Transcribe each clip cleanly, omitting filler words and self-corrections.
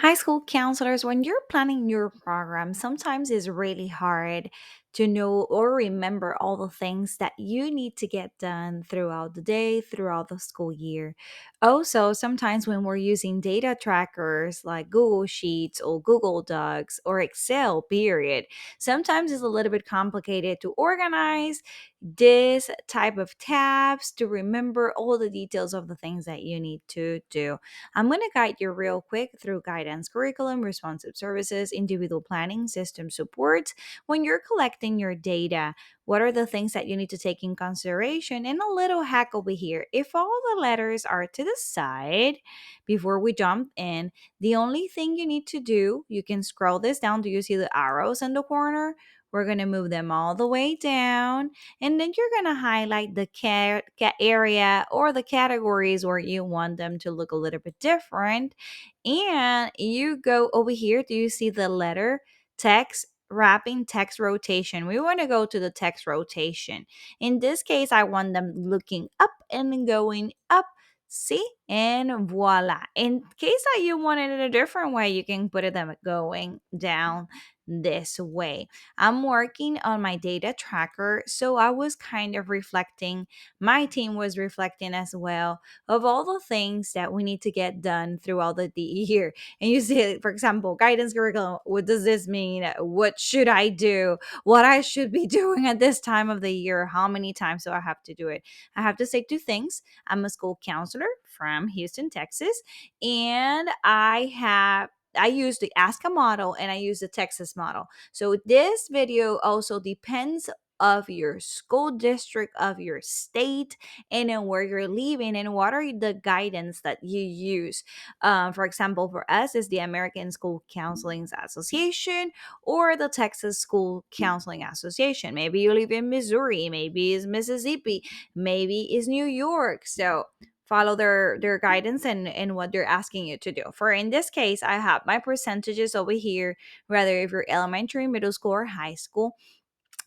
High school counselors, when you're planning your program, sometimes it's really hard to know or remember all the things that you need to get done throughout the day, throughout the school year. Also, sometimes when we're using data trackers like Google Sheets or Google Docs or Excel, period, sometimes it's a little bit complicated to organize this type of tabs to remember all the details of the things that you need to do. I'm going to guide you real quick through guidance, curriculum, responsive services, individual planning, system support. When you're collecting your data, what are the things that you need to take in consideration? And a little hack over here. If all the letters are to the side before we jump in, the only thing you need to do, you can scroll this down. Do you see the arrows in the corner? We're going to move them all the way down, and then you're going to highlight the area or the categories where you want them to look a little bit different. And you go over here. Do you see the letter text? Wrapping text rotation. We want to go to the text rotation. In this case, I want them looking up and going up. See? And voila. In case that you want it in a different way, you can put them going down this way. I'm working on my data tracker, so I was kind of reflecting, my team was reflecting as well, of all the things that we need to get done throughout the year. And you see, for example, guidance curriculum, what does this mean? What should I do? What I should be doing at this time of the year? How many times do I have to do it? I have to say two things. I'm a school counselor from Houston, Texas, and I use the Ask a model and I use the Texas model. So this video also depends of your school district, of your state, and then where you're living and what are the guidance that you use. For example, for us is the American School Counseling Association or the Texas School Counseling Association. Maybe you live in Missouri, maybe it's Mississippi, maybe it's New York. So follow their guidance and what they're asking you to do. For in this case, I have my percentages over here, whether if you're elementary, middle school, or high school.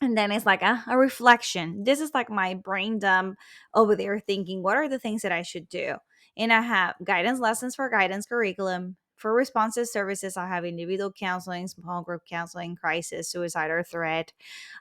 And then it's like a reflection. This is like my brain dump over there thinking, what are the things that I should do? And I have guidance lessons for guidance curriculum. For responsive services, I have individual counseling, small group counseling, crisis, suicide, or threat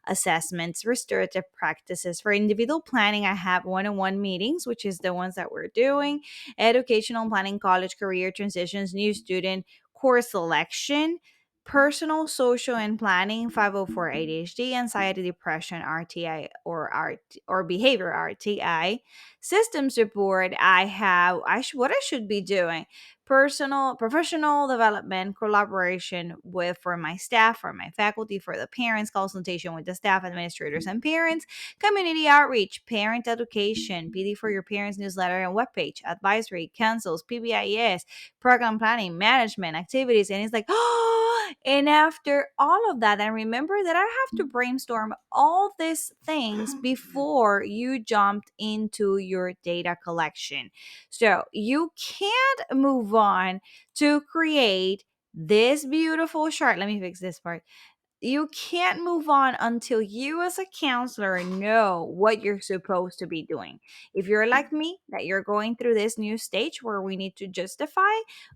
assessments, restorative practices. For individual planning, I have one on one meetings, which is the ones that we're doing, educational planning, college, career transitions, new student, course selection, personal, social, and planning, 504 ADHD, anxiety, depression, RTI, or behavior RTI, system support. I have what I should be doing, personal, professional development, collaboration with for my staff, for my faculty, for the parents, consultation with the staff, administrators, and parents, community outreach, parent education, PD for your parents newsletter and webpage, advisory, councils, PBIS, program planning, management, activities. And it's like, oh, and after all of that, and remember that I have to brainstorm all these things before you jumped into your data collection. So you can't move on to create this beautiful chart. Let me fix this part. You can't move on until you as a counselor know what you're supposed to be doing. If you're like me, that you're going through this new stage where we need to justify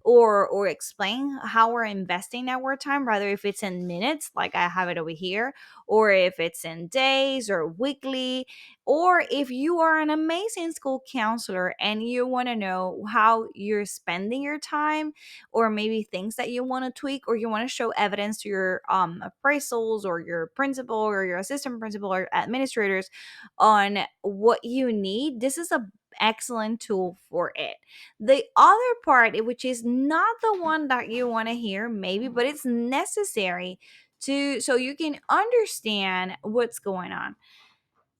or explain how we're investing our time, rather if it's in minutes like I have it over here, or if it's in days or weekly, or if you are an amazing school counselor and you want to know how you're spending your time, or maybe things that you want to tweak, or you want to show evidence to your appraisals or your principal or your assistant principal or administrators on what you need, this is a excellent tool for it. The other part, which is not the one that you want to hear maybe, but it's necessary to so you can understand what's going on,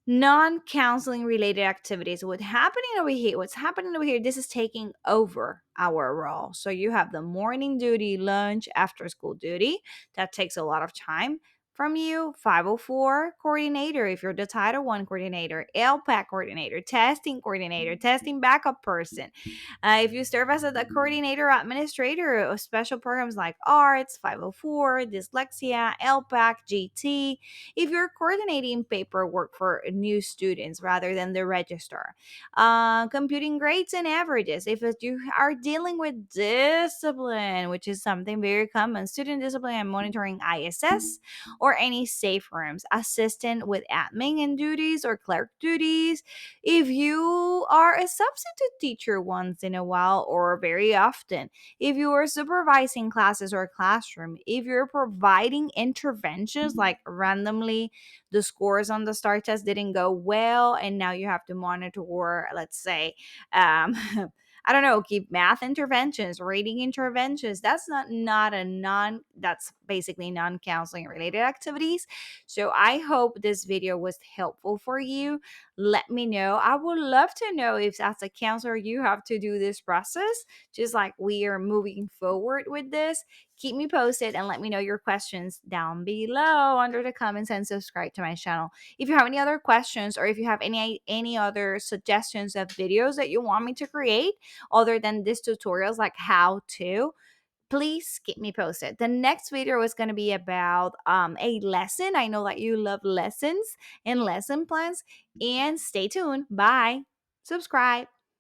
non-counseling related activities. What's happening over here, this is taking over our role. So you have the morning duty, lunch, after school duty, that takes a lot of time. from you: 504 coordinator if you're the Title One coordinator, LPAC coordinator, testing coordinator, testing backup person. If you serve as a coordinator or administrator of special programs like arts, 504, dyslexia, LPAC, GT. If you're coordinating paperwork for new students rather than the registrar, computing grades and averages. If you are dealing with discipline, which is something very common, student discipline and monitoring ISS or any safe rooms, assistant with admin and duties or clerk duties. If you are a substitute teacher once in a while or very often, if you are supervising classes or classroom, if you're providing interventions like randomly the scores on the STAR test didn't go well and now you have to monitor, let's say, um, I don't know, keep math interventions, reading interventions. That's basically non-counseling related activities. So I hope this video was helpful for you. Let me know. I would love to know if as a counselor you have to do this process, just like we are moving forward with this. Keep me posted and let me know your questions down below under the comments, and subscribe to my channel. If you have any other questions or if you have any other suggestions of videos that you want me to create other than these tutorials like how to, please keep me posted. The next video is going to be about a lesson. I know that you love lessons and lesson plans, and stay tuned. Bye. Subscribe.